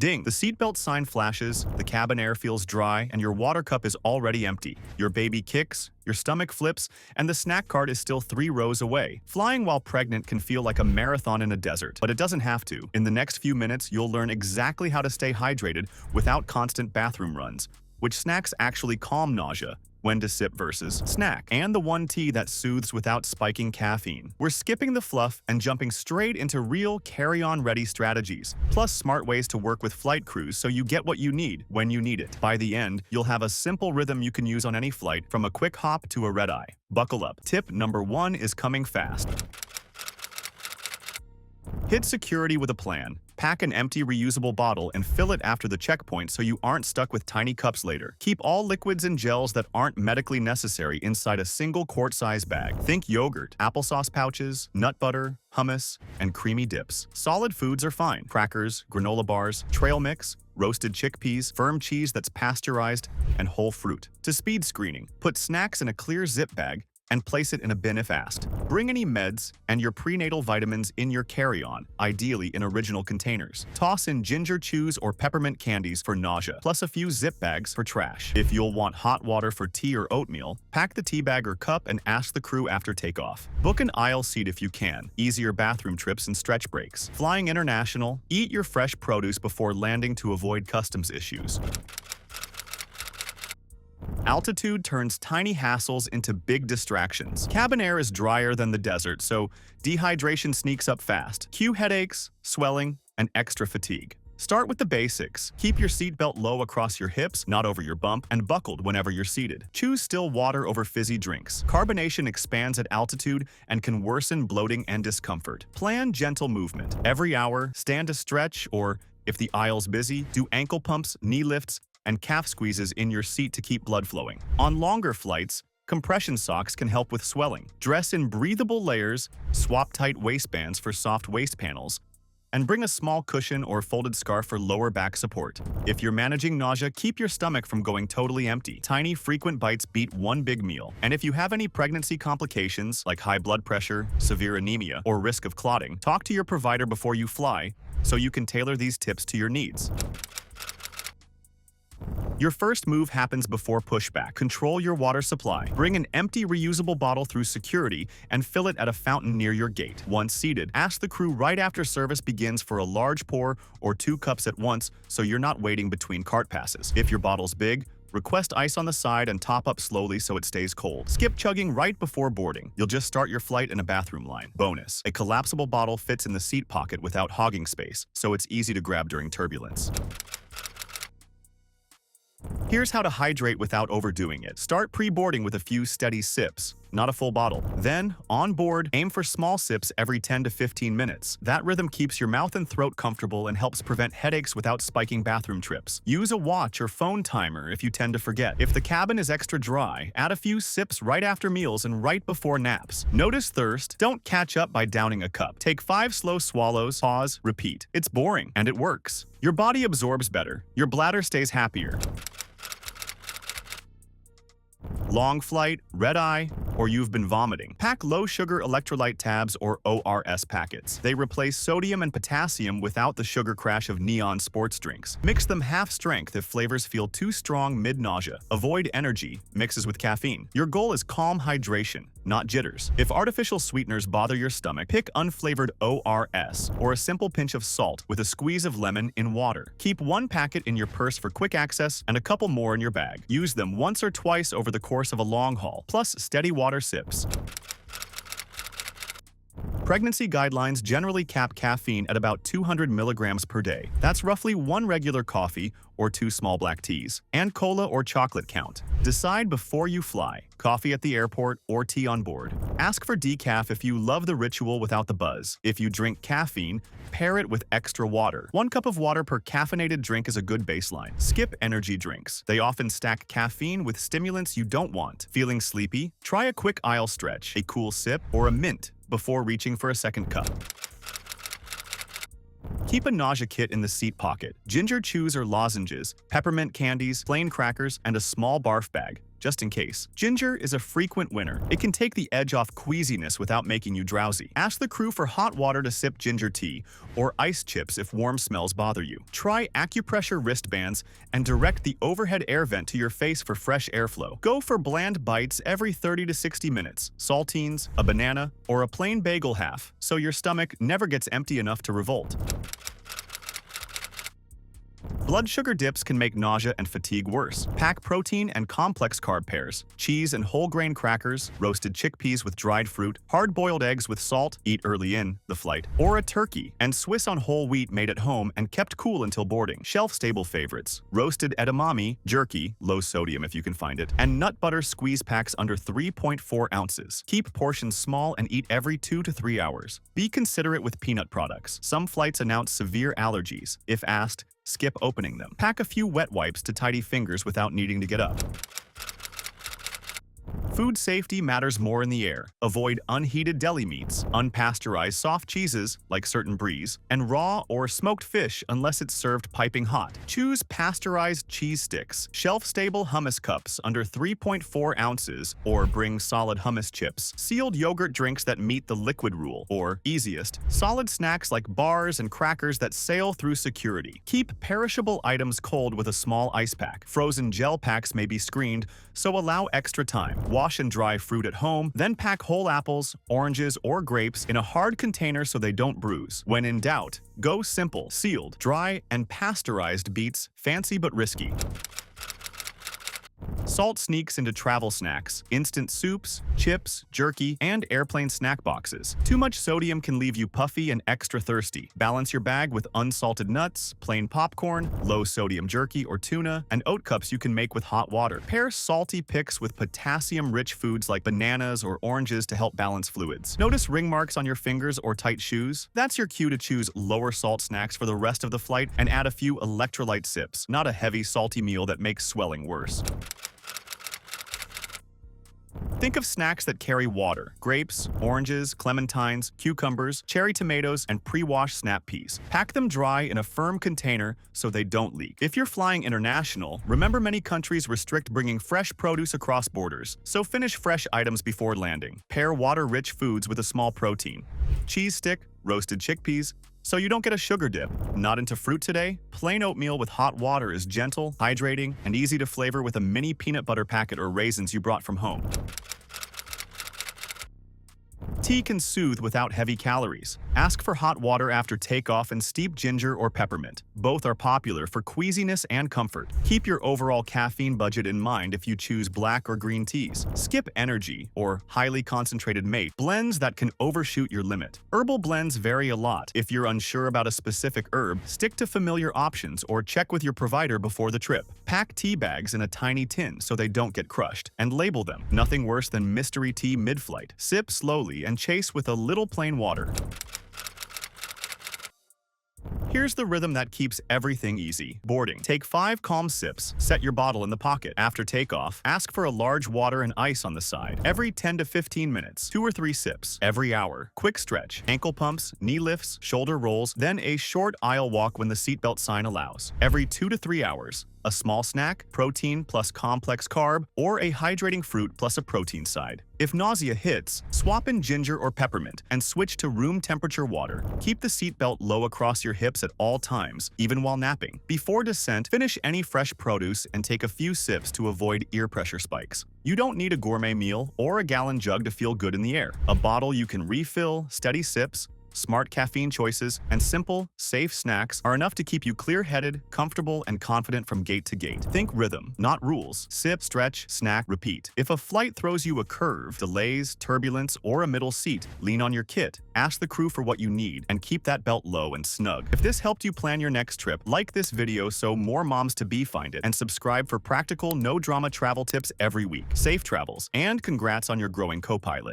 Ding! The seatbelt sign flashes, the cabin air feels dry, and your water cup is already empty. Your baby kicks, your stomach flips, and the snack cart is still 3 rows away. Flying while pregnant can feel like a marathon in a desert, but it doesn't have to. In the next few minutes, you'll learn exactly how to stay hydrated without constant bathroom runs, which snacks actually calm nausea, when to sip versus snack, and the one tea that soothes without spiking caffeine. We're skipping the fluff and jumping straight into real carry-on ready strategies, plus smart ways to work with flight crews so you get what you need when you need it. By the end, you'll have a simple rhythm you can use on any flight, from a quick hop to a red-eye. Buckle up. Tip number 1 is coming fast. Hit security with a plan. Pack an empty reusable bottle and fill it after the checkpoint so you aren't stuck with tiny cups later. Keep all liquids and gels that aren't medically necessary inside a single quart-size bag. Think yogurt, applesauce pouches, nut butter, hummus, and creamy dips. Solid foods are fine. Crackers, granola bars, trail mix, roasted chickpeas, firm cheese that's pasteurized, and whole fruit. To speed screening, put snacks in a clear zip bag and place it in a bin if asked. Bring any meds and your prenatal vitamins in your carry-on, ideally in original containers. Toss in ginger chews or peppermint candies for nausea, plus a few zip bags for trash. If you'll want hot water for tea or oatmeal, pack the tea bag or cup and ask the crew after takeoff. Book an aisle seat if you can. Easier bathroom trips and stretch breaks. Flying international, eat your fresh produce before landing to avoid customs issues. Altitude turns tiny hassles into big distractions. Cabin air is drier than the desert, so dehydration sneaks up fast. Cue headaches, swelling, and extra fatigue. Start with the basics. Keep your seatbelt low across your hips, not over your bump, and buckled whenever you're seated. Choose still water over fizzy drinks. Carbonation expands at altitude and can worsen bloating and discomfort. Plan gentle movement. Every hour, stand to stretch, or, if the aisle's busy, do ankle pumps, knee lifts, and calf squeezes in your seat to keep blood flowing. On longer flights, compression socks can help with swelling. Dress in breathable layers, swap tight waistbands for soft waist panels, and bring a small cushion or folded scarf for lower back support. If you're managing nausea, keep your stomach from going totally empty. Tiny, frequent bites beat one big meal. And if you have any pregnancy complications, like high blood pressure, severe anemia, or risk of clotting, talk to your provider before you fly so you can tailor these tips to your needs. Your first move happens before pushback. Control your water supply. Bring an empty reusable bottle through security and fill it at a fountain near your gate. Once seated, ask the crew right after service begins for a large pour or 2 cups at once so you're not waiting between cart passes. If your bottle's big, request ice on the side and top up slowly so it stays cold. Skip chugging right before boarding. You'll just start your flight in a bathroom line. Bonus: a collapsible bottle fits in the seat pocket without hogging space, so it's easy to grab during turbulence. Here's how to hydrate without overdoing it. Start pre-boarding with a few steady sips, not a full bottle. Then, on board, aim for small sips every 10 to 15 minutes. That rhythm keeps your mouth and throat comfortable and helps prevent headaches without spiking bathroom trips. Use a watch or phone timer if you tend to forget. If the cabin is extra dry, add a few sips right after meals and right before naps. Notice thirst. Don't catch up by downing a cup. Take 5 slow swallows, pause, repeat. It's boring, and it works. Your body absorbs better. Your bladder stays happier. Long flight, red eye, or you've been vomiting. Pack low-sugar electrolyte tabs or ORS packets. They replace sodium and potassium without the sugar crash of neon sports drinks. Mix them half strength if flavors feel too strong mid-nausea. Avoid energy mixes with caffeine. Your goal is calm hydration, not jitters. If artificial sweeteners bother your stomach, pick unflavored ORS or a simple pinch of salt with a squeeze of lemon in water. Keep 1 packet in your purse for quick access and a couple more in your bag. Use them once or twice over the course of a long haul, plus steady water sips. Pregnancy guidelines generally cap caffeine at about 200 milligrams per day. That's roughly 1 regular coffee or 2 small black teas. And cola or chocolate count. Decide before you fly, coffee at the airport or tea on board. Ask for decaf if you love the ritual without the buzz. If you drink caffeine, pair it with extra water. 1 cup of water per caffeinated drink is a good baseline. Skip energy drinks. They often stack caffeine with stimulants you don't want. Feeling sleepy? Try a quick aisle stretch, a cool sip, or a mint before reaching for a second cup. Keep a nausea kit in the seat pocket. Ginger chews or lozenges, peppermint candies, plain crackers, and a small barf bag. just in case. Ginger is a frequent winner. It can take the edge off queasiness without making you drowsy. Ask the crew for hot water to sip ginger tea, or ice chips if warm smells bother you. Try acupressure wristbands and direct the overhead air vent to your face for fresh airflow. Go for bland bites every 30 to 60 minutes, saltines, a banana, or a plain bagel half, so your stomach never gets empty enough to revolt. Blood sugar dips can make nausea and fatigue worse. Pack protein and complex carb pairs, cheese and whole grain crackers, roasted chickpeas with dried fruit, hard-boiled eggs with salt, eat early in the flight, or a turkey and Swiss on whole wheat made at home and kept cool until boarding. Shelf-stable favorites: roasted edamame, jerky, low sodium if you can find it, and nut butter squeeze packs under 3.4 ounces. Keep portions small and eat every 2 to 3 hours. Be considerate with peanut products. Some flights announce severe allergies. If asked, skip opening them. Pack a few wet wipes to tidy fingers without needing to get up. Food safety matters more in the air. Avoid unheated deli meats, unpasteurized soft cheeses like certain bries, and raw or smoked fish unless it's served piping hot. Choose pasteurized cheese sticks, shelf-stable hummus cups under 3.4 ounces, or bring solid hummus chips. Sealed yogurt drinks that meet the liquid rule, or easiest, solid snacks like bars and crackers that sail through security. Keep perishable items cold with a small ice pack. Frozen gel packs may be screened, so allow extra time. Wash and dry fruit at home, then pack whole apples, oranges, or grapes in a hard container so they don't bruise. When in doubt, go simple. Sealed, dry, and pasteurized beats fancy but risky. Salt sneaks into travel snacks, instant soups, chips, jerky, and airplane snack boxes. Too much sodium can leave you puffy and extra thirsty. Balance your bag with unsalted nuts, plain popcorn, low-sodium jerky or tuna, and oat cups you can make with hot water. Pair salty picks with potassium-rich foods like bananas or oranges to help balance fluids. Notice ring marks on your fingers or tight shoes? That's your cue to choose lower salt snacks for the rest of the flight and add a few electrolyte sips, not a heavy, salty meal that makes swelling worse. Think of snacks that carry water: grapes, oranges, clementines, cucumbers, cherry tomatoes, and pre-washed snap peas. Pack them dry in a firm container so they don't leak. If you're flying international, remember many countries restrict bringing fresh produce across borders, so finish fresh items before landing. Pair water-rich foods with a small protein: cheese stick, roasted chickpeas, so you don't get a sugar dip. Not into fruit today? Plain oatmeal with hot water is gentle, hydrating, and easy to flavor with a mini peanut butter packet or raisins you brought from home. Tea can soothe without heavy calories. Ask for hot water after takeoff and steep ginger or peppermint. Both are popular for queasiness and comfort. Keep your overall caffeine budget in mind if you choose black or green teas. Skip energy or highly concentrated mate, blends that can overshoot your limit. Herbal blends vary a lot. If you're unsure about a specific herb, stick to familiar options or check with your provider before the trip. Pack tea bags in a tiny tin so they don't get crushed, and label them. Nothing worse than mystery tea mid-flight. Sip slowly and chase with a little plain water. Here's the rhythm that keeps everything easy. Boarding. Take 5 calm sips. Set your bottle in the pocket. After takeoff, ask for a large water and ice on the side. Every 10 to 15 minutes, 2 or 3 sips. Every hour. Quick stretch. Ankle pumps, knee lifts, shoulder rolls, then a short aisle walk when the seatbelt sign allows. Every 2 to 3 hours. A small snack, protein plus complex carb, or a hydrating fruit plus a protein side. If nausea hits, swap in ginger or peppermint and switch to room temperature water. Keep the seatbelt low across your hips at all times, even while napping. Before descent, finish any fresh produce and take a few sips to avoid ear pressure spikes. You don't need a gourmet meal or a gallon jug to feel good in the air. A bottle you can refill, steady sips, smart caffeine choices, and simple, safe snacks are enough to keep you clear-headed, comfortable, and confident from gate to gate. Think rhythm, not rules. Sip, stretch, snack, repeat. If a flight throws you a curve, delays, turbulence, or a middle seat, lean on your kit. Ask the crew for what you need, and keep that belt low and snug. If this helped you plan your next trip, like this video so more moms-to-be find it, and subscribe for practical, no-drama travel tips every week. Safe travels, and congrats on your growing co-pilot.